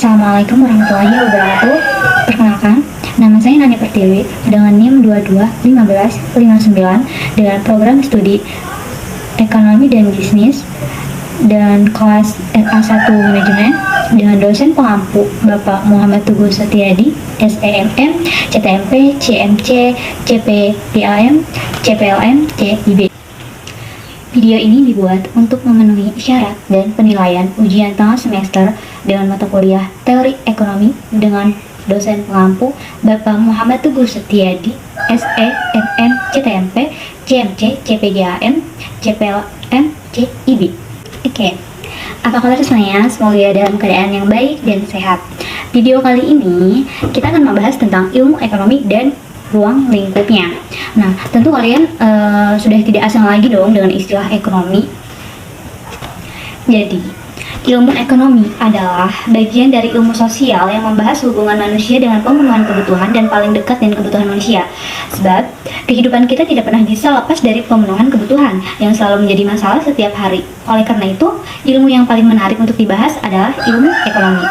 Assalamualaikum warahmatullahi wabarakatuh. Perkenalkan, nama saya Nani Pertiwi dengan NIM 221559 dengan program studi Ekonomi dan Bisnis dan kelas SA1 Manajemen dengan dosen pengampu Bapak Muhammad Teguh Setiadi, SEMM, CTMP, CMC, CPPAM, CPLM, CIB. Video ini dibuat untuk memenuhi syarat dan penilaian ujian tengah semester dengan mata kuliah Teori Ekonomi dengan dosen pengampu Bapak Muhammad Teguh Setiadi, SEMM, CTMP, CMC, CPGAM, CPLM, CIB. Oke, apa kabar semuanya? Semoga dalam keadaan yang baik dan sehat. Video kali ini kita akan membahas tentang ilmu ekonomi dan ruang lingkupnya. Nah, tentu kalian sudah tidak asing lagi dong dengan istilah ekonomi. Jadi, ilmu ekonomi adalah bagian dari ilmu sosial yang membahas hubungan manusia dengan pemenuhan kebutuhan dan paling dekat dengan kebutuhan manusia. Sebab, kehidupan kita tidak pernah bisa lepas dari pemenuhan kebutuhan yang selalu menjadi masalah setiap hari. Oleh karena itu, ilmu yang paling menarik untuk dibahas adalah ilmu ekonomi.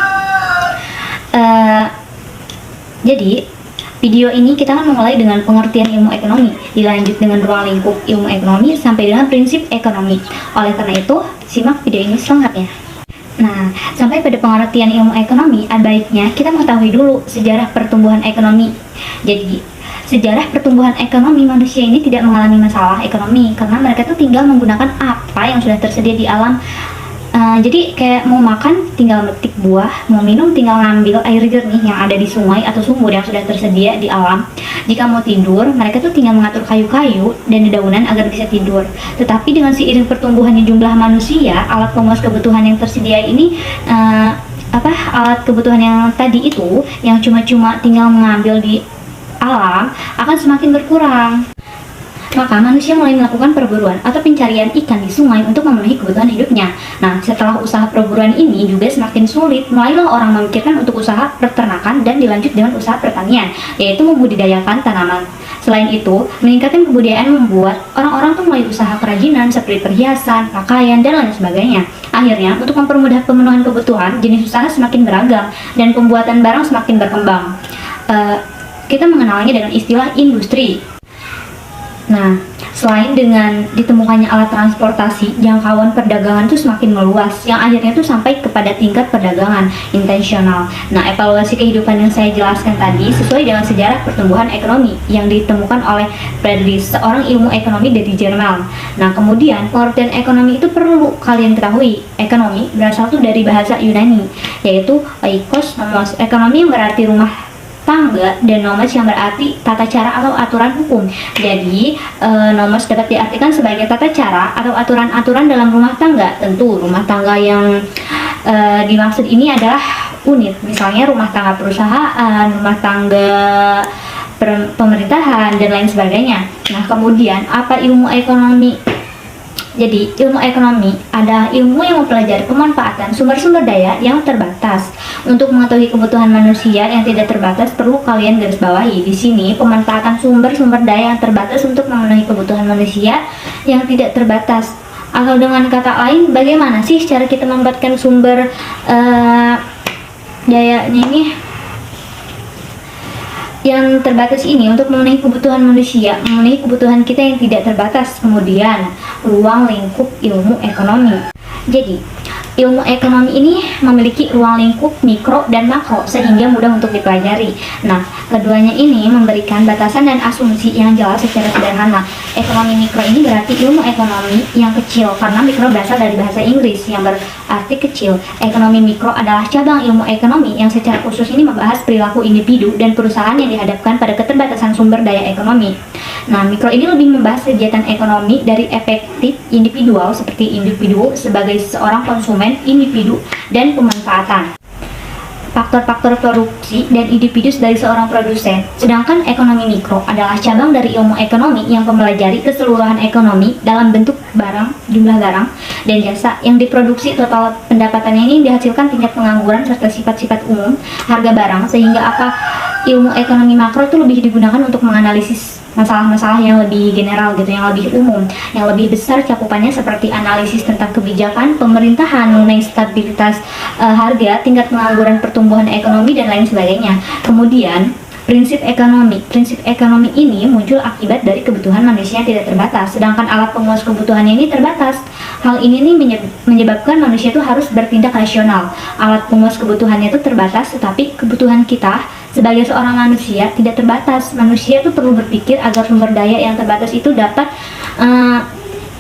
Jadi, video ini kita akan memulai dengan pengertian ilmu ekonomi, dilanjut dengan ruang lingkup ilmu ekonomi, sampai dengan prinsip ekonomi. Oleh karena itu, simak video ini selengkapnya. Nah, sampai pada pengertian ilmu ekonomi, ada baiknya kita mengetahui dulu sejarah pertumbuhan ekonomi. Jadi, sejarah pertumbuhan ekonomi manusia ini tidak mengalami masalah ekonomi, karena mereka tuh tinggal menggunakan apa yang sudah tersedia di alam. Jadi kayak mau makan tinggal metik buah, mau minum tinggal ngambil air jernih yang ada di sungai atau sumur yang sudah tersedia di alam. Jika mau tidur, mereka tuh tinggal mengatur kayu-kayu dan dedaunan agar bisa tidur. Tetapi dengan seiring pertumbuhannya jumlah manusia, alat pemuas kebutuhan yang tersedia ini alat kebutuhan yang tadi itu yang cuma-cuma tinggal mengambil di alam akan semakin berkurang. Maka manusia mulai melakukan perburuan atau pencarian ikan di sungai untuk memenuhi kebutuhan hidupnya. Nah, setelah usaha perburuan ini juga semakin sulit, mulailah orang memikirkan untuk usaha peternakan dan dilanjut dengan usaha pertanian, yaitu membudidayakan tanaman. Selain itu, meningkatkan kebudayaan membuat orang-orang tuh mulai usaha kerajinan seperti perhiasan, pakaian, dan lain sebagainya. Akhirnya, untuk mempermudah pemenuhan kebutuhan, jenis usaha semakin beragam dan pembuatan barang semakin berkembang. Kita mengenalnya dengan istilah industri. Nah, selain dengan ditemukannya alat transportasi, jangkauan perdagangan itu semakin meluas, yang akhirnya tuh sampai kepada tingkat perdagangan intensional. Nah, evaluasi kehidupan yang saya jelaskan tadi sesuai dengan sejarah pertumbuhan ekonomi yang ditemukan oleh Friedrich, seorang ilmu ekonomi dari Jerman. Nah, kemudian pengertian ekonomi itu perlu kalian ketahui. Ekonomi berasal tuh dari bahasa Yunani, yaitu oikos nomos. Ekonomi yang berarti rumah tangga dan nomos yang berarti tata cara atau aturan hukum. Jadi nomos dapat diartikan sebagai tata cara atau aturan-aturan dalam rumah tangga. Tentu rumah tangga yang dimaksud ini adalah unit, misalnya rumah tangga perusahaan, rumah tangga pemerintahan, dan lain sebagainya. Nah, kemudian apa ilmu ekonomi? Jadi, ilmu ekonomi adalah ilmu yang mempelajari pemanfaatan sumber-sumber daya yang terbatas. Untuk mengetahui kebutuhan manusia yang tidak terbatas, perlu kalian garis bawahi. Di sini, pemanfaatan sumber-sumber daya yang terbatas untuk memenuhi kebutuhan manusia yang tidak terbatas. Atau dengan kata lain, bagaimana sih cara kita memanfaatkan sumber dayanya ini yang terbatas ini untuk memenuhi kebutuhan manusia, memenuhi kebutuhan kita yang tidak terbatas. Kemudian, ruang lingkup ilmu ekonomi. Jadi, ilmu ekonomi ini memiliki ruang lingkup mikro dan makro sehingga mudah untuk dipelajari. Nah, keduanya ini memberikan batasan dan asumsi yang jelas secara sederhana. Ekonomi mikro ini berarti ilmu ekonomi yang kecil, karena mikro berasal dari bahasa Inggris yang berarti kecil. Ekonomi mikro adalah cabang ilmu ekonomi yang secara khusus ini membahas perilaku individu dan perusahaan yang dihadapkan pada keterbatasan sumber daya ekonomi. Nah, mikro ini lebih membahas kegiatan ekonomi dari efektif individual seperti individu sebagai seorang konsumen, individu, dan pemanfaatan. Faktor-faktor produksi dan individu sebagai seorang produsen. Sedangkan ekonomi mikro adalah cabang dari ilmu ekonomi yang mempelajari keseluruhan ekonomi dalam bentuk barang, jumlah barang, dan jasa yang diproduksi. Total pendapatannya ini dihasilkan tingkat pengangguran serta sifat-sifat umum harga barang, sehingga ilmu ekonomi makro itu lebih digunakan untuk menganalisis masalah-masalah yang lebih general gitu, yang lebih umum, yang lebih besar cakupannya seperti analisis tentang kebijakan pemerintahan mengenai stabilitas harga, tingkat pengangguran, pertumbuhan ekonomi dan lain sebagainya. Kemudian prinsip ekonomi ini muncul akibat dari kebutuhan manusia yang tidak terbatas, sedangkan alat pemuas kebutuhannya ini terbatas. Hal ini nih menyebabkan manusia itu harus bertindak rasional. Alat pemuas kebutuhannya itu terbatas, tetapi kebutuhan kita sebagai seorang manusia tidak terbatas. Manusia itu perlu berpikir agar sumber daya yang terbatas itu dapat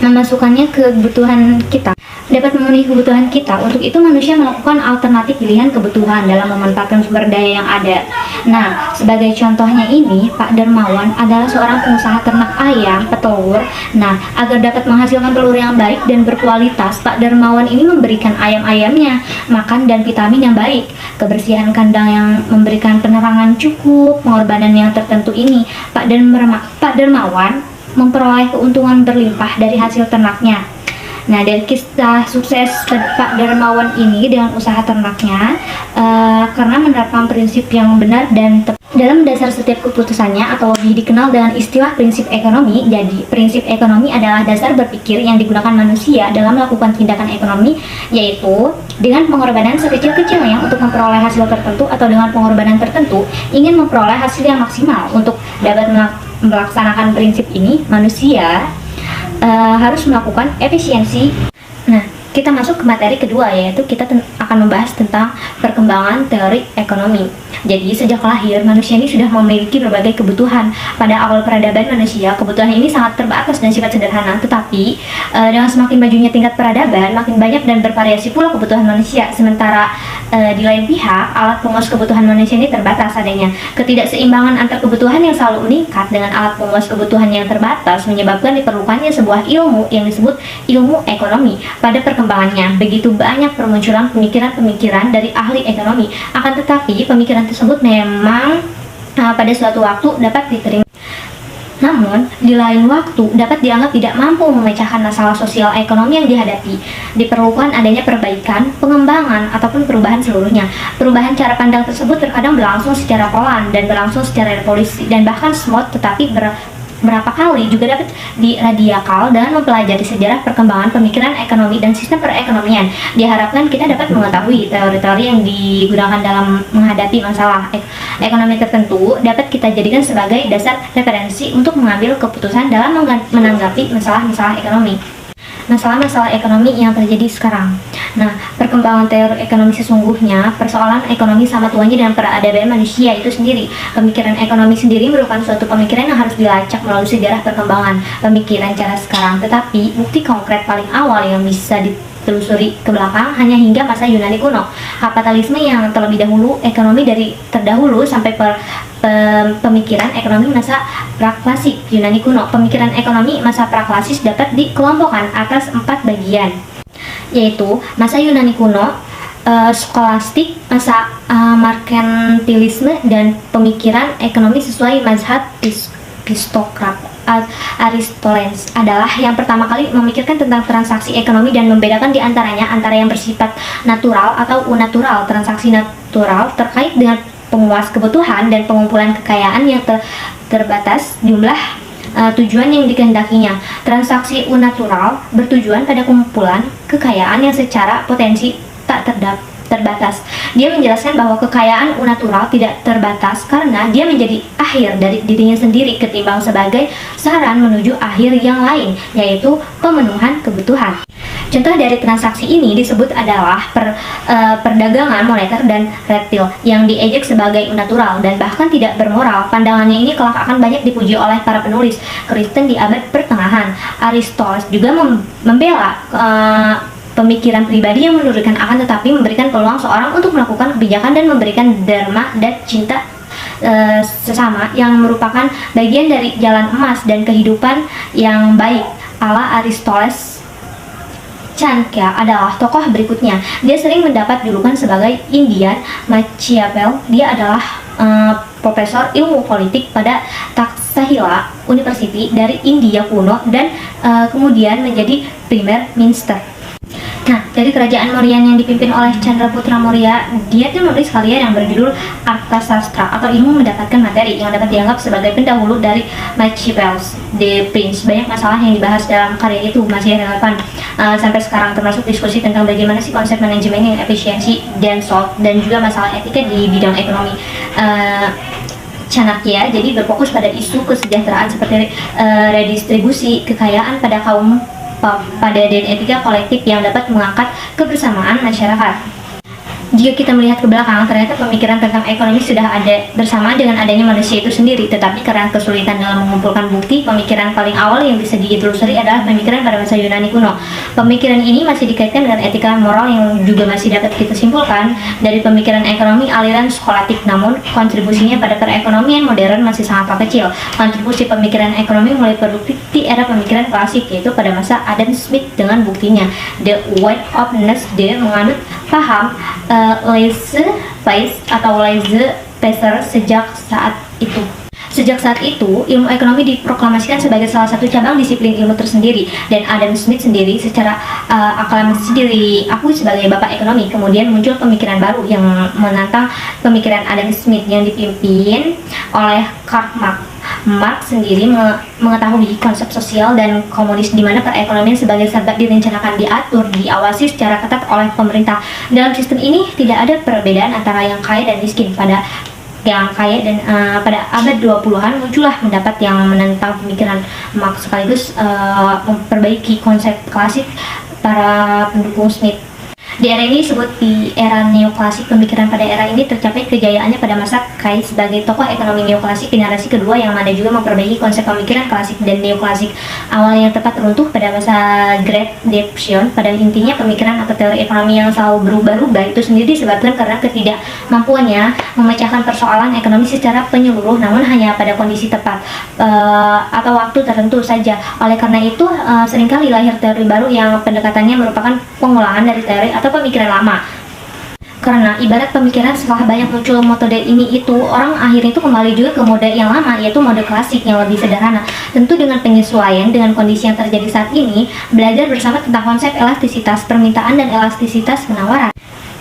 memasukkannya ke kebutuhan kita, dapat memenuhi kebutuhan kita. Untuk itu manusia melakukan alternatif pilihan kebutuhan dalam memanfaatkan sumber daya yang ada. Nah, sebagai contohnya ini, Pak Darmawan adalah seorang pengusaha ternak ayam petelur. Nah, agar dapat menghasilkan telur yang baik dan berkualitas, Pak Darmawan ini memberikan ayam-ayamnya makan dan vitamin yang baik, kebersihan kandang yang memberikan penerangan cukup, pengorbanan yang tertentu ini. Pak Darmawan memperoleh keuntungan berlimpah dari hasil ternaknya. Nah, dari kisah sukses Pak Darmawan ini dengan usaha ternaknya, karena menerapkan prinsip yang benar dan tepat dalam dasar setiap keputusannya, atau lebih dikenal dengan istilah prinsip ekonomi. Jadi, prinsip ekonomi adalah dasar berpikir yang digunakan manusia dalam melakukan tindakan ekonomi, yaitu dengan pengorbanan sekecil-kecilnya untuk memperoleh hasil tertentu, atau dengan pengorbanan tertentu ingin memperoleh hasil yang maksimal. Untuk dapat melaksanakan prinsip ini, manusia harus melakukan efisiensi. Nah, kita masuk ke materi kedua, yaitu kita akan membahas tentang perkembangan teori ekonomi. Jadi, sejak lahir, manusia ini sudah memiliki berbagai kebutuhan. Pada awal peradaban manusia, kebutuhan ini sangat terbatas dan sifat sederhana. Tetapi, dengan semakin majunya tingkat peradaban, makin banyak dan bervariasi pula kebutuhan manusia. Sementara, di lain pihak, alat pemuas kebutuhan manusia ini terbatas adanya. Ketidakseimbangan antar kebutuhan yang selalu meningkat dengan alat pemuas kebutuhan yang terbatas menyebabkan diperlukannya sebuah ilmu yang disebut ilmu ekonomi. Pada perkembangannya, begitu banyak permunculan pemikiran-pemikiran dari ahli ekonomi. Akan tetapi, pemikiran tersebut memang pada suatu waktu dapat diterima, namun di lain waktu dapat dianggap tidak mampu memecahkan masalah sosial ekonomi yang dihadapi. Diperlukan adanya perbaikan, pengembangan, ataupun perubahan seluruhnya. Perubahan cara pandang tersebut terkadang berlangsung secara pelan dan berlangsung secara revolusi dan bahkan smooth, tetapi berapa kali juga dapat diradiakal dengan mempelajari sejarah perkembangan pemikiran ekonomi dan sistem perekonomian. Diharapkan kita dapat mengetahui teori-teori yang digunakan dalam menghadapi masalah ekonomi tertentu dapat kita jadikan sebagai dasar referensi untuk mengambil keputusan dalam menanggapi masalah-masalah ekonomi. Masalah-masalah ekonomi yang terjadi sekarang. Nah, perkembangan teori ekonomi sesungguhnya, persoalan ekonomi sama tuanya dengan peradaban manusia itu sendiri. Pemikiran ekonomi sendiri merupakan suatu pemikiran yang harus dilacak melalui sejarah perkembangan pemikiran cara sekarang. Tetapi, bukti konkret paling awal yang bisa ditelusuri ke belakang hanya hingga masa Yunani kuno. Kapitalisme yang terlebih dahulu, ekonomi dari terdahulu sampai pemikiran ekonomi masa praklasik Yunani kuno. Pemikiran ekonomi masa praklasik dapat dikelompokkan atas 4 bagian, yaitu masa Yunani kuno, skolastik, masa merkantilisme, dan pemikiran ekonomi sesuai mazhab aristokrat. Aristoteles adalah yang pertama kali memikirkan tentang transaksi ekonomi dan membedakan di antaranya antara yang bersifat natural atau unnatural. Transaksi natural terkait dengan penguas kebutuhan dan pengumpulan kekayaan yang terbatas jumlah tujuan yang dikehendakinya. Transaksi unnatural bertujuan pada kumpulan kekayaan yang secara potensi tak terbatas. Dia menjelaskan bahwa kekayaan unnatural tidak terbatas karena dia menjadi akhir dari dirinya sendiri ketimbang sebagai saran menuju akhir yang lain, yaitu pemenuhan kebutuhan. Contoh dari transaksi ini disebut adalah perdagangan moneter dan reptil yang diejek sebagai unnatural dan bahkan tidak bermoral. Pandangannya ini kelak akan banyak dipuji oleh para penulis Kristen di abad pertengahan. Aristoteles juga membela pemikiran pribadi yang menurunkan akan tetapi memberikan peluang seorang untuk melakukan kebijakan dan memberikan dharma dan cinta sesama yang merupakan bagian dari jalan emas dan kehidupan yang baik ala Aristoteles. Chanakya adalah tokoh berikutnya. Dia sering mendapat julukan sebagai Indian Machiavelli. Dia adalah profesor ilmu politik pada Taxila University dari India kuno dan kemudian menjadi Premier Minister. Nah, dari kerajaan Mauryan yang dipimpin oleh Chandraputra Maurya, dia tuh menulis karya yang berjudul Arthasastra atau ilmu mendapatkan materi, yang dapat dianggap sebagai pendahulu dari Machiavelli's The Prince. Banyak masalah yang dibahas dalam karya itu masih relevan sampai sekarang, termasuk diskusi tentang bagaimana sih konsep manajemen yang efisiensi dan juga masalah etika di bidang ekonomi. Chanakya jadi berfokus pada isu kesejahteraan seperti redistribusi kekayaan pada kaum pada dan etika kolektif yang dapat mengangkat kebersamaan masyarakat. Jika kita melihat ke belakang, ternyata pemikiran tentang ekonomi sudah ada bersamaan dengan adanya manusia itu sendiri, tetapi karena kesulitan dalam mengumpulkan bukti, pemikiran paling awal yang bisa ditelusuri adalah pemikiran pada masa Yunani kuno. Pemikiran ini masih dikaitkan dengan etika moral yang juga masih dapat kita simpulkan dari pemikiran ekonomi aliran skolatik, namun kontribusinya pada perekonomian modern masih sangatlah kecil. Kontribusi pemikiran ekonomi mulai produktif di era pemikiran klasik, yaitu pada masa Adam Smith dengan buktinya The Weight of Nasdaq menganut paham laissez-faire atau laissez-passer sejak saat itu. Sejak saat itu, ilmu ekonomi diproklamasikan sebagai salah satu cabang disiplin ilmu tersendiri, dan Adam Smith sendiri secara aklamasi diakui sebagai bapak ekonomi. Kemudian muncul pemikiran baru yang menantang pemikiran Adam Smith yang dipimpin oleh Karl Marx. Marx sendiri mengetahui konsep sosial dan komunis di mana perekonomian sebagai serba direncanakan, diatur, diawasi secara ketat oleh pemerintah. Dalam sistem ini tidak ada perbedaan antara yang kaya dan miskin. Pada abad 20-an muncullah pendapat yang menentang pemikiran Marx sekaligus memperbaiki konsep klasik para pendukung Smith. Di era ini disebut di era neoklasik. Pemikiran pada era ini tercapai kejayaannya pada masa Kay sebagai tokoh ekonomi neoklasik generasi kedua yang mana juga memperbaiki konsep pemikiran klasik dan neoklasik awal yang tepat runtuh pada masa Great Depression. Pada intinya pemikiran atau teori ekonomi yang selalu berubah-ubah itu sendiri disebabkan karena ketidakmampuannya memecahkan persoalan ekonomi secara penyeluruh, namun hanya pada kondisi tepat atau waktu tertentu saja. Oleh karena itu seringkali lahir teori baru yang pendekatannya merupakan pengulangan dari teori atau pemikiran lama. Karena ibarat pemikiran setelah banyak muncul metode ini itu, orang akhirnya itu kembali juga ke mode yang lama, yaitu mode klasik yang lebih sederhana. Tentu dengan penyesuaian dengan kondisi yang terjadi saat ini, belajar bersama tentang konsep elastisitas permintaan dan elastisitas penawaran.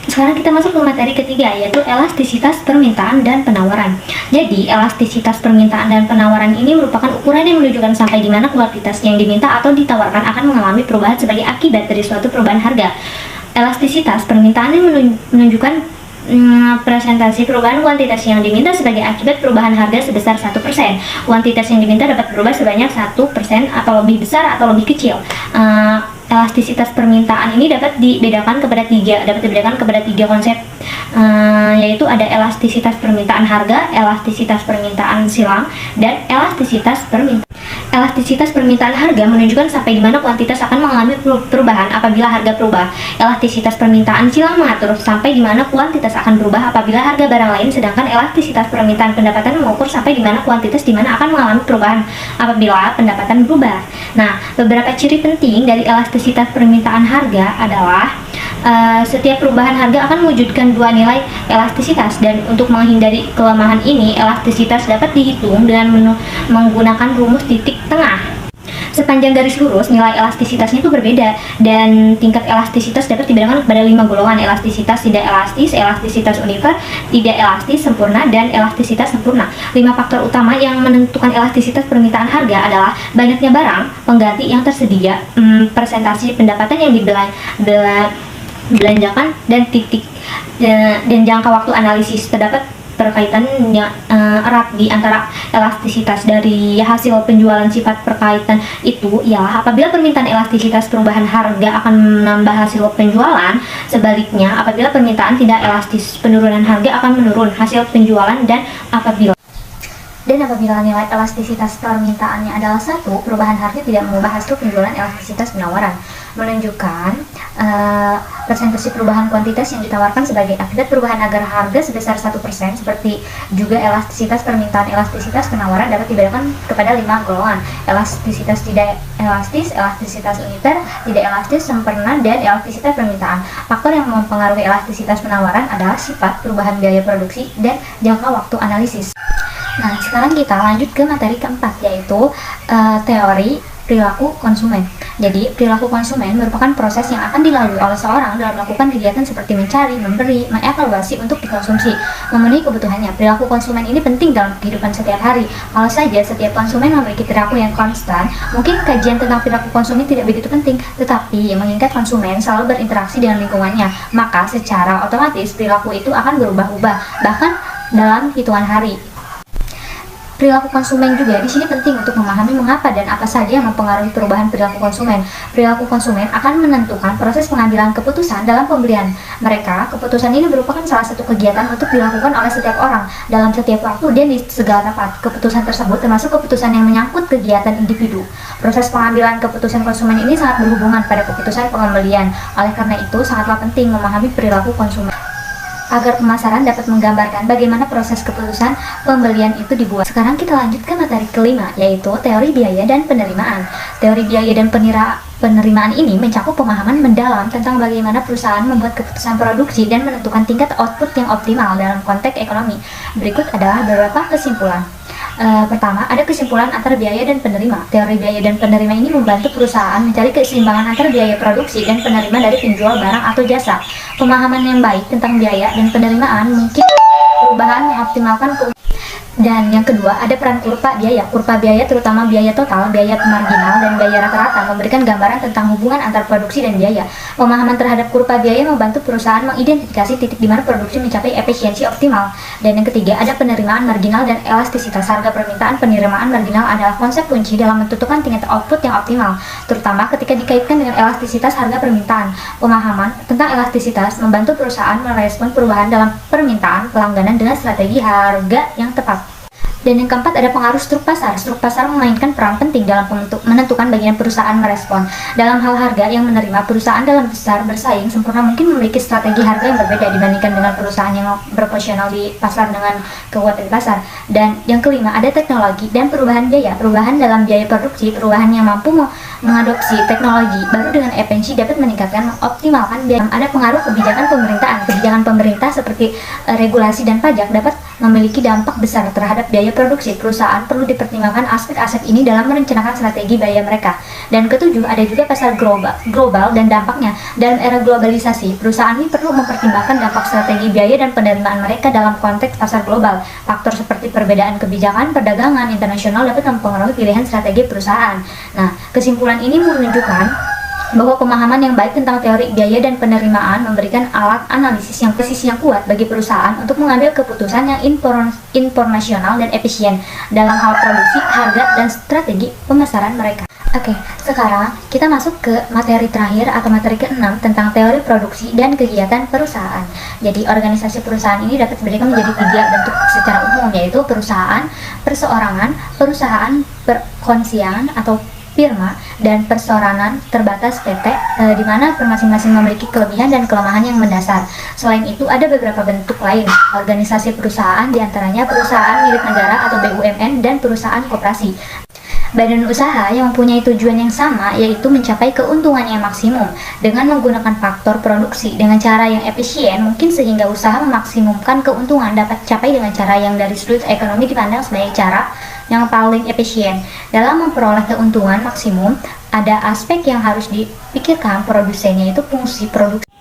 Sekarang kita masuk ke materi ketiga, yaitu elastisitas permintaan dan penawaran. Jadi, elastisitas permintaan dan penawaran ini merupakan ukuran yang menunjukkan sampai di mana kuantitas yang diminta atau ditawarkan akan mengalami perubahan sebagai akibat dari suatu perubahan harga. Elastisitas permintaan yang menunjukkan presentasi perubahan kuantitas yang diminta sebagai akibat perubahan harga sebesar 1%. Kuantitas yang diminta dapat berubah sebanyak 1% atau lebih besar atau lebih kecil. Elastisitas permintaan ini dapat dibedakan kepada tiga konsep, yaitu ada elastisitas permintaan harga, elastisitas permintaan silang, dan elastisitas permintaan. Elastisitas permintaan harga menunjukkan sampai di mana kuantitas akan mengalami perubahan apabila harga berubah. Elastisitas permintaan silang mengatur sampai di mana kuantitas akan berubah apabila harga barang lain, sedangkan elastisitas permintaan pendapatan mengukur sampai di mana kuantitas di mana akan mengalami perubahan apabila pendapatan berubah. Nah, beberapa ciri penting dari elastisitas permintaan harga adalah setiap perubahan harga akan mewujudkan dua nilai elastisitas, dan untuk menghindari kelemahan ini, elastisitas dapat dihitung dengan menggunakan rumus titik tengah. Sepanjang garis lurus, nilai elastisitasnya itu berbeda, dan tingkat elastisitas dapat dibedakan kepada 5 golongan: elastisitas tidak elastis, elastisitas univer, tidak elastis, sempurna, dan elastisitas sempurna. 5 faktor utama yang menentukan elastisitas permintaan harga adalah banyaknya barang pengganti yang tersedia, presentasi pendapatan yang belanjakan, dan jangka waktu analisis. Terdapat perkaitan yang erat di antara elastisitas dari hasil penjualan. Sifat perkaitan itu ialah apabila permintaan elastisitas perubahan harga akan menambah hasil penjualan, sebaliknya apabila permintaan tidak elastis penurunan harga akan menurun hasil penjualan, dan apabila nilai elastisitas permintaannya adalah 1, perubahan harga tidak mengubah hasil penjualan. Elastisitas penawaran menunjukkan persentase perubahan kuantitas yang ditawarkan sebagai akibat perubahan harga sebesar 1%. Seperti juga elastisitas permintaan. Elastisitas penawaran dapat dibedakan kepada 5 golongan: elastisitas tidak elastis, elastisitas univer, tidak elastis, sempurna, dan elastisitas permintaan. Faktor yang mempengaruhi elastisitas penawaran adalah sifat perubahan biaya produksi dan jangka waktu analisis. Nah, sekarang kita lanjut ke materi keempat, yaitu teori perilaku konsumen. Jadi, perilaku konsumen merupakan proses yang akan dilalui oleh seorang dalam melakukan kegiatan seperti mencari, memberi, mengevaluasi untuk dikonsumsi, memenuhi kebutuhannya. Perilaku konsumen ini penting dalam kehidupan setiap hari. Kalau saja setiap konsumen memiliki perilaku yang konstan, mungkin kajian tentang perilaku konsumen tidak begitu penting. Tetapi, mengingat konsumen selalu berinteraksi dengan lingkungannya, maka secara otomatis perilaku itu akan berubah-ubah, bahkan dalam hitungan hari. Perilaku konsumen juga di sini penting untuk memahami mengapa dan apa saja yang mempengaruhi perubahan perilaku konsumen. Perilaku konsumen akan menentukan proses pengambilan keputusan dalam pembelian mereka. Keputusan ini merupakan salah satu kegiatan untuk dilakukan oleh setiap orang dalam setiap waktu dan di segala tempat. Keputusan tersebut termasuk keputusan yang menyangkut kegiatan individu. Proses pengambilan keputusan konsumen ini sangat berhubungan pada keputusan pengembalian. Oleh karena itu, sangatlah penting memahami perilaku konsumen agar pemasaran dapat menggambarkan bagaimana proses keputusan pembelian itu dibuat. Sekarang kita lanjut ke materi kelima, yaitu teori biaya dan penerimaan. Teori biaya dan penerimaan ini mencakup pemahaman mendalam tentang bagaimana perusahaan membuat keputusan produksi dan menentukan tingkat output yang optimal dalam konteks ekonomi. Berikut adalah beberapa kesimpulan. Pertama, ada kesimpulan antara biaya dan penerima. Teori biaya dan penerima ini membantu perusahaan mencari keseimbangan antara biaya produksi dan penerimaan dari penjual barang atau jasa. Pemahaman yang baik tentang biaya dan penerimaan mungkin perubahan mengoptimalkan keuntungan. Dan yang kedua, ada peran kurva biaya. Kurva biaya terutama biaya total, biaya marginal, dan biaya rata-rata memberikan gambaran tentang hubungan antar produksi dan biaya. Pemahaman terhadap kurva biaya membantu perusahaan mengidentifikasi titik di mana produksi mencapai efisiensi optimal. Dan yang ketiga, ada penerimaan marginal dan elastisitas. Harga permintaan penerimaan marginal adalah konsep kunci dalam menentukan tingkat output yang optimal, terutama ketika dikaitkan dengan elastisitas harga permintaan. Pemahaman tentang elastisitas membantu perusahaan merespon perubahan dalam permintaan pelangganan dengan strategi harga yang tepat. Dan yang keempat, ada pengaruh struk pasar. Struk pasar memainkan peran penting dalam menentukan bagian perusahaan merespon. Dalam hal harga yang menerima, perusahaan dalam besar bersaing sempurna mungkin memiliki strategi harga yang berbeda dibandingkan dengan perusahaan yang berposisional di pasar dengan kekuatan di pasar. Dan yang kelima, ada teknologi dan perubahan biaya. Perubahan dalam biaya produksi, perubahan yang mampu mengadopsi teknologi baru dengan efisiensi dapat meningkatkan mengoptimalkan biaya. Ada pengaruh kebijakan pemerintahan. Kebijakan pemerintah seperti regulasi dan pajak dapat memiliki dampak besar terhadap biaya produksi. Perusahaan perlu dipertimbangkan aspek-aspek ini dalam merencanakan strategi biaya mereka. Dan ketujuh, ada juga pasar global dan dampaknya. Dalam era globalisasi, perusahaan ini perlu mempertimbangkan dampak strategi biaya dan penerimaan mereka dalam konteks pasar global. Faktor seperti perbedaan kebijakan perdagangan internasional dapat mempengaruhi pilihan strategi perusahaan. Nah, kesimpulan ini menunjukkan bahwa pemahaman yang baik tentang teori biaya dan penerimaan memberikan alat analisis yang presis yang kuat bagi perusahaan untuk mengambil keputusan yang informasional dan efisien dalam hal produksi, harga, dan strategi pemasaran mereka. Oke, sekarang kita masuk ke materi terakhir atau materi ke-6 tentang teori produksi dan kegiatan perusahaan. Jadi, organisasi perusahaan ini dapat diberikan menjadi 3 bentuk secara umum, yaitu perusahaan, perseorangan, perusahaan perkonsian atau firma, dan perseorangan terbatas PT, di mana masing-masing memiliki kelebihan dan kelemahan yang mendasar. Selain itu, ada beberapa bentuk lain organisasi perusahaan, diantaranya perusahaan milik negara atau BUMN dan perusahaan koperasi. Badan usaha yang mempunyai tujuan yang sama, yaitu mencapai keuntungan yang maksimum dengan menggunakan faktor produksi dengan cara yang efisien, mungkin sehingga usaha memaksimumkan keuntungan dapat dicapai dengan cara yang dari sudut ekonomi dipandang sebagai cara yang paling efisien. Dalam memperoleh keuntungan maksimum, ada aspek yang harus dipikirkan produsennya, yaitu fungsi produksi.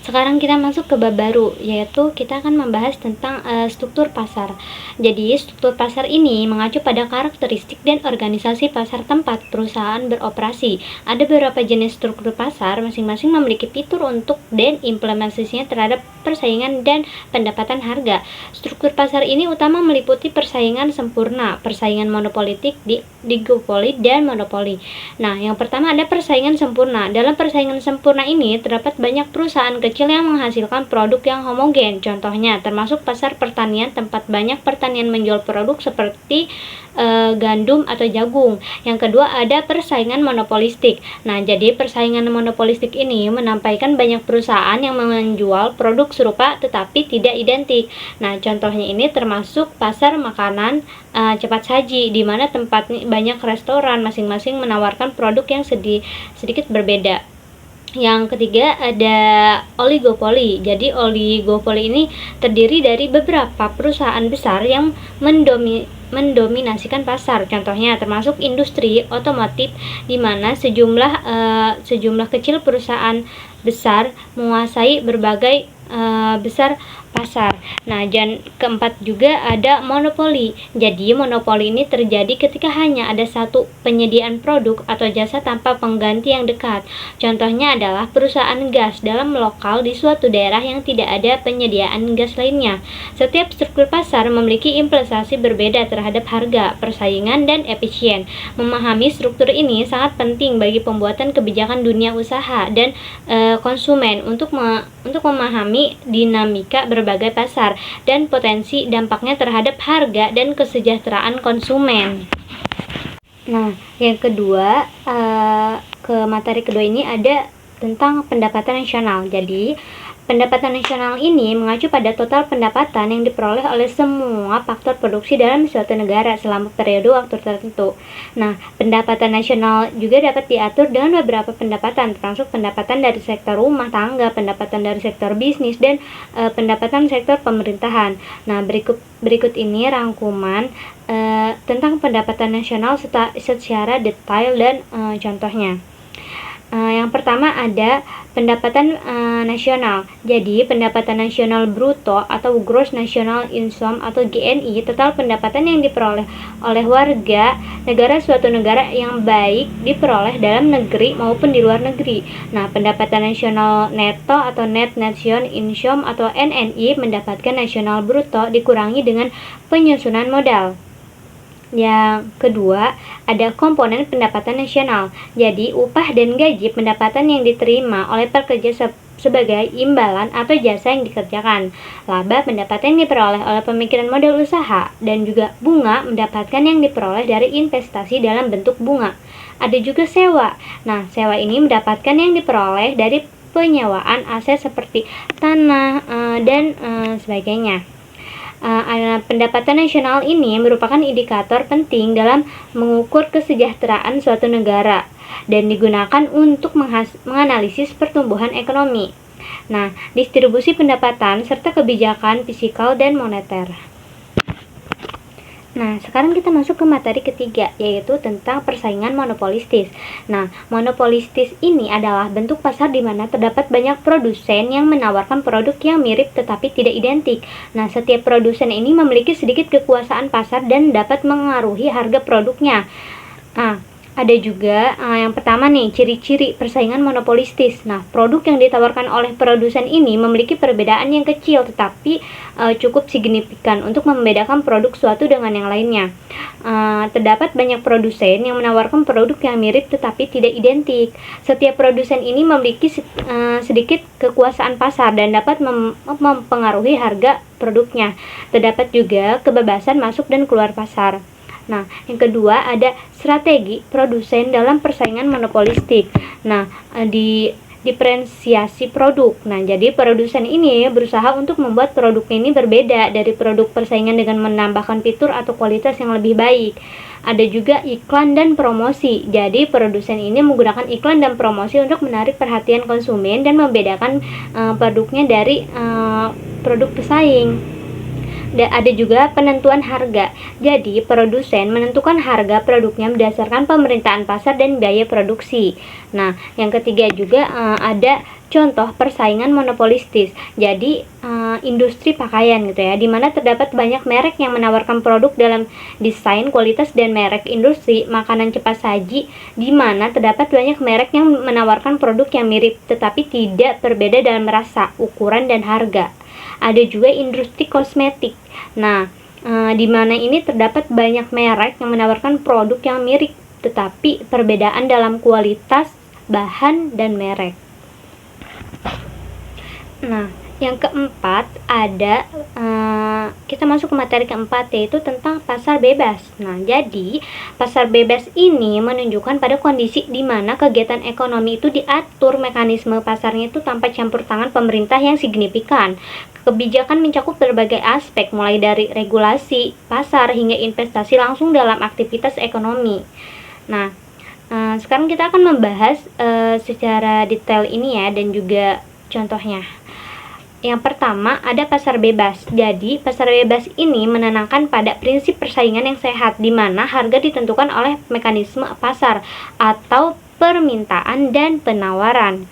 Sekarang kita masuk ke bab baru, yaitu kita akan membahas tentang struktur pasar. Jadi, struktur pasar ini mengacu pada karakteristik dan organisasi pasar tempat perusahaan beroperasi. Ada beberapa jenis struktur pasar, masing-masing memiliki fitur untuk dan implementasinya terhadap persaingan dan pendapatan harga. Struktur pasar ini utama meliputi persaingan sempurna, persaingan monopolitik, duopoli, dan monopoli. Nah, yang pertama ada persaingan sempurna. Dalam persaingan sempurna ini terdapat banyak perusahaan kecil yang menghasilkan produk yang homogen. Contohnya termasuk pasar pertanian, tempat banyak pertanian menjual produk seperti gandum atau jagung. Yang kedua ada persaingan monopolistik. Nah, jadi persaingan monopolistik ini menampaikan banyak perusahaan yang menjual produk serupa tetapi tidak identik. Nah, contohnya ini termasuk pasar makanan cepat saji, di mana tempat banyak restoran masing-masing menawarkan produk yang sedikit berbeda. Yang ketiga ada oligopoli. Jadi oligopoli ini terdiri dari beberapa perusahaan besar yang mendominasikan pasar. Contohnya termasuk industri otomotif, di mana sejumlah kecil perusahaan besar menguasai berbagai besar pasar. Nah, dan keempat juga ada monopoli. Jadi monopoli ini terjadi ketika hanya ada satu penyediaan produk atau jasa tanpa pengganti yang dekat. Contohnya adalah perusahaan gas dalam lokal di suatu daerah yang tidak ada penyediaan gas lainnya. Setiap struktur pasar memiliki implikasi berbeda terhadap harga, persaingan, dan efisien. Memahami struktur ini sangat penting bagi pembuatan kebijakan dunia usaha dan konsumen untuk memahami dinamika berbagai pasar dan potensi dampaknya terhadap harga dan kesejahteraan konsumen. Nah, yang kedua, ke materi kedua ini ada tentang pendapatan nasional. Jadi, pendapatan nasional ini mengacu pada total pendapatan yang diperoleh oleh semua faktor produksi dalam suatu negara selama periode waktu tertentu. Nah, pendapatan nasional juga dapat diatur dengan beberapa pendapatan, termasuk pendapatan dari sektor rumah tangga, pendapatan dari sektor bisnis, dan pendapatan sektor pemerintahan. Nah, berikut ini rangkuman tentang pendapatan nasional secara detail dan contohnya. Yang pertama ada pendapatan nasional. Jadi pendapatan nasional bruto atau gross national income atau GNI, total pendapatan yang diperoleh oleh warga negara suatu negara yang baik diperoleh dalam negeri maupun di luar negeri. Nah, pendapatan nasional neto atau net nation income atau NNI, mendapatkan nasional bruto dikurangi dengan penyusunan modal. Yang kedua, ada komponen pendapatan nasional. Jadi, upah dan gaji pendapatan yang diterima oleh pekerja sebagai imbalan atau jasa yang dikerjakan. Laba pendapatan yang diperoleh oleh pemikiran modal usaha, dan juga bunga mendapatkan yang diperoleh dari investasi dalam bentuk bunga. Ada juga sewa. Nah, sewa ini mendapatkan yang diperoleh dari penyewaan aset seperti tanah dan sebagainya. Pendapatan nasional ini merupakan indikator penting dalam mengukur kesejahteraan suatu negara dan digunakan untuk menganalisis pertumbuhan ekonomi. Nah, distribusi pendapatan serta kebijakan fiskal dan moneter. Nah, sekarang kita masuk ke materi ketiga, yaitu tentang persaingan monopolistis. Nah, monopolistis ini adalah bentuk pasar di mana terdapat banyak produsen yang menawarkan produk yang mirip tetapi tidak identik. Nah, setiap produsen ini memiliki sedikit kekuasaan pasar dan dapat mengaruhi harga produknya. Nah, ada juga yang pertama nih, ciri-ciri persaingan monopolistis. Nah, produk yang ditawarkan oleh produsen ini memiliki perbedaan yang kecil tetapi cukup signifikan untuk membedakan produk suatu dengan yang lainnya. Terdapat banyak produsen yang menawarkan produk yang mirip tetapi tidak identik. Setiap produsen ini memiliki sedikit kekuasaan pasar dan dapat mempengaruhi harga produknya. Terdapat juga kebebasan masuk dan keluar pasar. Nah, yang kedua ada strategi produsen dalam persaingan monopolistik. Nah, diferensiasi produk. Nah, jadi produsen ini berusaha untuk membuat produk ini berbeda dari produk persaingan dengan menambahkan fitur atau kualitas yang lebih baik. Ada juga iklan dan promosi. Jadi produsen ini menggunakan iklan dan promosi untuk menarik perhatian konsumen dan membedakan produknya dari produk pesaing. Ada juga penentuan harga. Jadi, produsen menentukan harga produknya berdasarkan pemerintahan pasar dan biaya produksi. Nah, yang ketiga juga ada contoh persaingan monopolistis. Jadi, industri pakaian gitu ya, di mana terdapat banyak merek yang menawarkan produk dalam desain, kualitas, dan merek industri makanan cepat saji, di mana terdapat banyak merek yang menawarkan produk yang mirip tetapi tidak berbeda dalam rasa, ukuran, dan harga. Ada juga industri kosmetik. Nah, di mana ini terdapat banyak merek yang menawarkan produk yang mirip tetapi perbedaan dalam kualitas, bahan, dan merek. Nah, yang keempat ada kita masuk ke materi keempat, yaitu tentang pasar bebas. Nah, jadi pasar bebas ini menunjukkan pada kondisi di mana kegiatan ekonomi itu diatur mekanisme pasarnya itu tanpa campur tangan pemerintah yang signifikan. Kebijakan mencakup berbagai aspek, mulai dari regulasi pasar hingga investasi langsung dalam aktivitas ekonomi. Nah, Sekarang kita akan membahas secara detail ini ya, dan juga contohnya. Yang pertama ada pasar bebas. Jadi pasar bebas ini menanamkan pada prinsip persaingan yang sehat, di mana harga ditentukan oleh mekanisme pasar atau permintaan dan penawaran,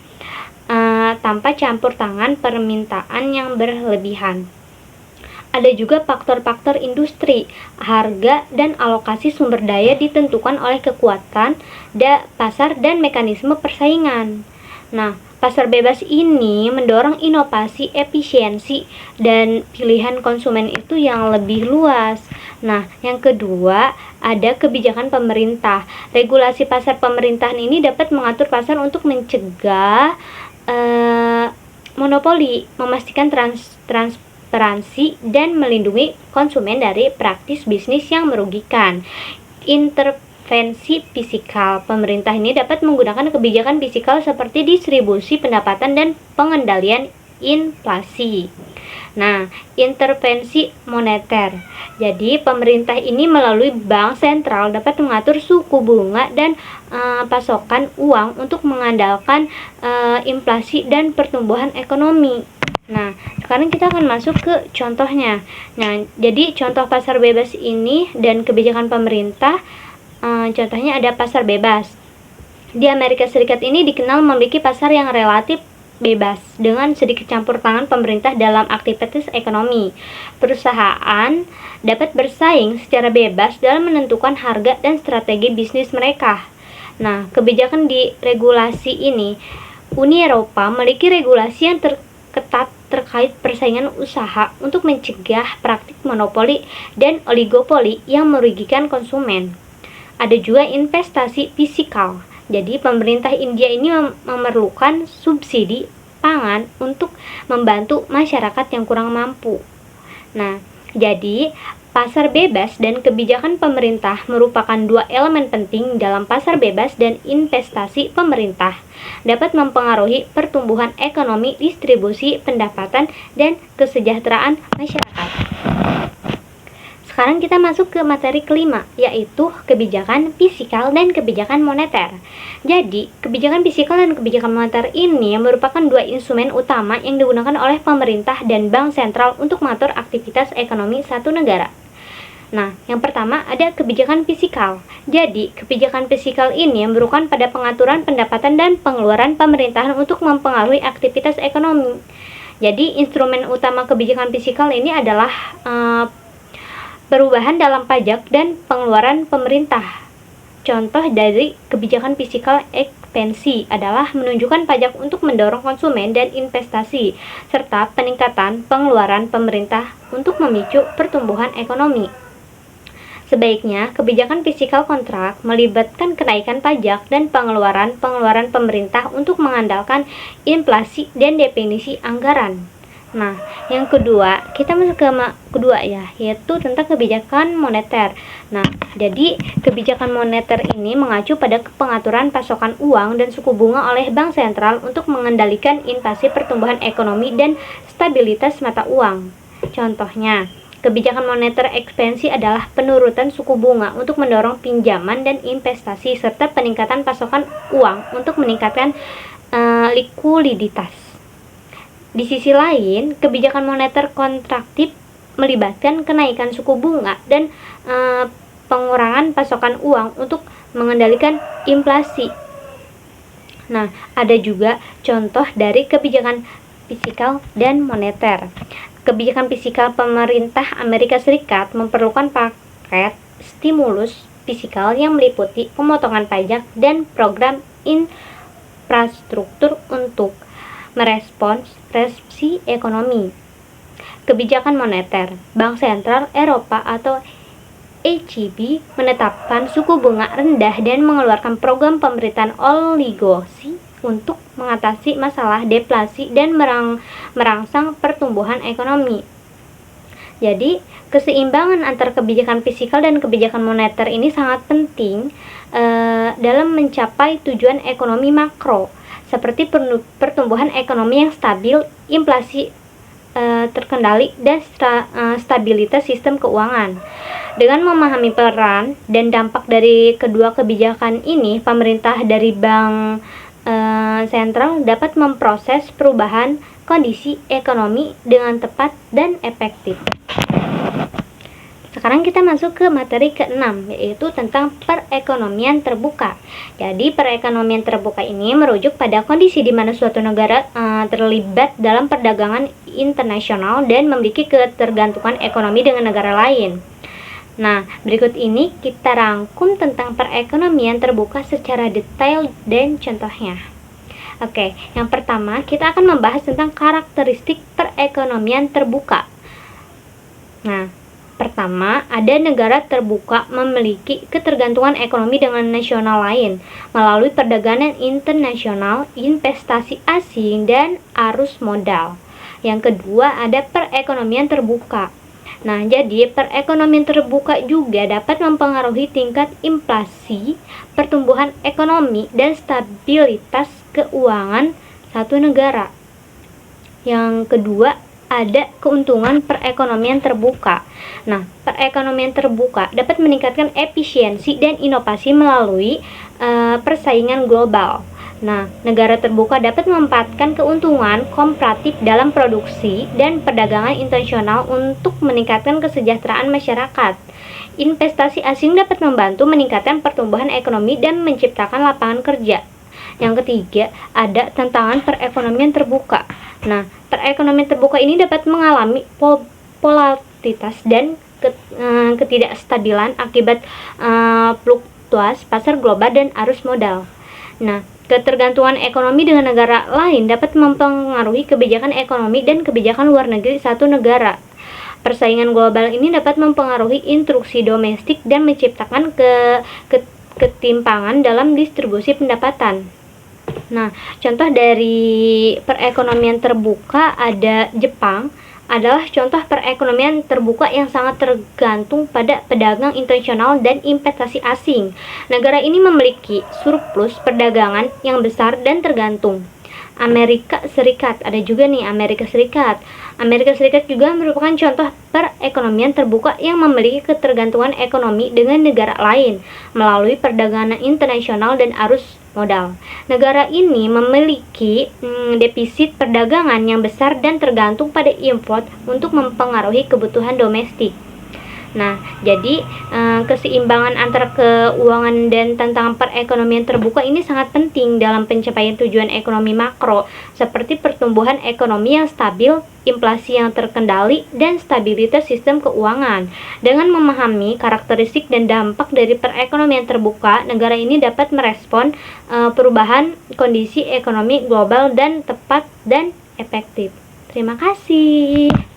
tanpa campur tangan permintaan yang berlebihan. Ada juga faktor-faktor industri. Harga dan alokasi sumber daya ditentukan oleh kekuatan pasar dan mekanisme persaingan. Nah, pasar bebas ini mendorong inovasi, efisiensi, dan pilihan konsumen itu yang lebih luas. Nah, yang kedua, ada kebijakan pemerintah. Regulasi pasar pemerintahan ini dapat mengatur pasar untuk mencegah monopoli, memastikan transparansi, dan melindungi konsumen dari praktis bisnis yang merugikan. Intervensi fiskal. Pemerintah ini dapat menggunakan kebijakan fiskal seperti distribusi pendapatan dan pengendalian inflasi. Nah, intervensi moneter. Jadi, pemerintah ini melalui bank sentral dapat mengatur suku bunga dan pasokan uang untuk mengandalkan inflasi dan pertumbuhan ekonomi. Nah, sekarang kita akan masuk ke contohnya. Nah, jadi contoh pasar bebas ini dan kebijakan pemerintah, contohnya ada pasar bebas. Di Amerika Serikat ini dikenal memiliki pasar yang relatif bebas dengan sedikit campur tangan pemerintah dalam aktivitas ekonomi. Perusahaan dapat bersaing secara bebas dalam menentukan harga dan strategi bisnis mereka. Nah, kebijakan di regulasi ini, Uni Eropa memiliki regulasi yang ketat terkait persaingan usaha untuk mencegah praktik monopoli dan oligopoli yang merugikan konsumen. Ada juga investasi fiskal. Jadi pemerintah India ini memerlukan subsidi pangan untuk membantu masyarakat yang kurang mampu. Nah, jadi pasar bebas dan kebijakan pemerintah merupakan dua elemen penting dalam pasar bebas, dan investasi pemerintah dapat mempengaruhi pertumbuhan ekonomi, distribusi pendapatan, dan kesejahteraan masyarakat. Sekarang kita masuk ke materi kelima, yaitu kebijakan fiskal dan kebijakan moneter. Jadi, kebijakan fiskal dan kebijakan moneter ini merupakan dua instrumen utama yang digunakan oleh pemerintah dan bank sentral untuk mengatur aktivitas ekonomi satu negara. Nah, yang pertama ada kebijakan fiskal. Jadi, kebijakan fiskal ini merupakan pada pengaturan pendapatan dan pengeluaran pemerintahan untuk mempengaruhi aktivitas ekonomi. Jadi, instrumen utama kebijakan fiskal ini adalah perubahan dalam pajak dan pengeluaran pemerintah. Contoh dari kebijakan fiskal ekspansi adalah menunjukkan pajak untuk mendorong konsumen dan investasi, serta peningkatan pengeluaran pemerintah untuk memicu pertumbuhan ekonomi. Sebaiknya, kebijakan fiskal kontrak melibatkan kenaikan pajak dan pengeluaran pemerintah untuk mengandalkan inflasi dan definisi anggaran. Nah, yang kedua, kita masuk ke kedua ya, yaitu tentang kebijakan moneter. Nah, jadi kebijakan moneter ini mengacu pada pengaturan pasokan uang dan suku bunga oleh bank sentral untuk mengendalikan inflasi, pertumbuhan ekonomi, dan stabilitas mata uang. Contohnya, kebijakan moneter ekspansi adalah penurunan suku bunga untuk mendorong pinjaman dan investasi, serta peningkatan pasokan uang untuk meningkatkan likuiditas. Di sisi lain, kebijakan moneter kontraktif melibatkan kenaikan suku bunga dan pengurangan pasokan uang untuk mengendalikan inflasi. Nah, ada juga contoh dari kebijakan fiskal dan moneter. Kebijakan fiskal pemerintah Amerika Serikat memerlukan paket stimulus fiskal yang meliputi pemotongan pajak dan program infrastruktur untuk merespons resesi ekonomi. Kebijakan moneter. Bank Sentral Eropa atau ECB menetapkan suku bunga rendah dan mengeluarkan program pemberitaan oligosi untuk mengatasi masalah deflasi dan merangsang pertumbuhan ekonomi. Jadi, keseimbangan antara kebijakan fiskal dan kebijakan moneter ini sangat penting dalam mencapai tujuan ekonomi makro, seperti pertumbuhan ekonomi yang stabil, inflasi terkendali dan stabilitas sistem keuangan. Dengan memahami peran dan dampak dari kedua kebijakan ini, pemerintah dari bank sentral dapat memproses perubahan kondisi ekonomi dengan tepat dan efektif. Sekarang kita masuk ke materi ke-6, yaitu tentang perekonomian terbuka. Jadi, perekonomian terbuka ini merujuk pada kondisi di mana suatu negara terlibat dalam perdagangan internasional dan memiliki ketergantungan ekonomi dengan negara lain. Nah, berikut ini kita rangkum tentang perekonomian terbuka secara detail dan contohnya. Oke, yang pertama kita akan membahas tentang karakteristik perekonomian terbuka. Nah, pertama, ada negara terbuka memiliki ketergantungan ekonomi dengan nasional lain melalui perdagangan internasional, investasi asing, dan arus modal. Yang kedua, ada perekonomian terbuka. Nah, jadi perekonomian terbuka juga dapat mempengaruhi tingkat inflasi, pertumbuhan ekonomi, dan stabilitas keuangan satu negara. Yang kedua, ada keuntungan perekonomian terbuka. Nah, perekonomian terbuka dapat meningkatkan efisiensi dan inovasi melalui persaingan global. Nah, negara terbuka dapat memanfaatkan keuntungan komparatif dalam produksi dan perdagangan internasional untuk meningkatkan kesejahteraan masyarakat. Investasi asing dapat membantu meningkatkan pertumbuhan ekonomi dan menciptakan lapangan kerja. Yang ketiga, ada tantangan perekonomian terbuka. Nah, perekonomian terbuka ini dapat mengalami volatilitas dan ketidakstabilan akibat fluktuasi pasar global dan arus modal. Nah, ketergantungan ekonomi dengan negara lain dapat mempengaruhi kebijakan ekonomi dan kebijakan luar negeri satu negara. Persaingan global ini dapat mempengaruhi instruksi domestik dan menciptakan ketimpangan dalam distribusi pendapatan. Nah, contoh dari perekonomian terbuka ada Jepang, adalah contoh perekonomian terbuka yang sangat tergantung pada pedagang internasional dan investasi asing. Negara ini memiliki surplus perdagangan yang besar dan tergantung. Amerika Serikat, ada juga nih Amerika Serikat. Amerika Serikat juga merupakan contoh perekonomian terbuka yang memiliki ketergantungan ekonomi dengan negara lain melalui perdagangan internasional dan arus modal. Negara ini memiliki defisit perdagangan yang besar dan tergantung pada import untuk mempengaruhi kebutuhan domestik. Nah, jadi keseimbangan antara keuangan dan tantangan perekonomian terbuka ini sangat penting dalam pencapaian tujuan ekonomi makro, seperti pertumbuhan ekonomi yang stabil, inflasi yang terkendali, dan stabilitas sistem keuangan. Dengan memahami karakteristik dan dampak dari perekonomian terbuka, negara ini dapat merespon perubahan kondisi ekonomi global dan tepat dan efektif. Terima kasih.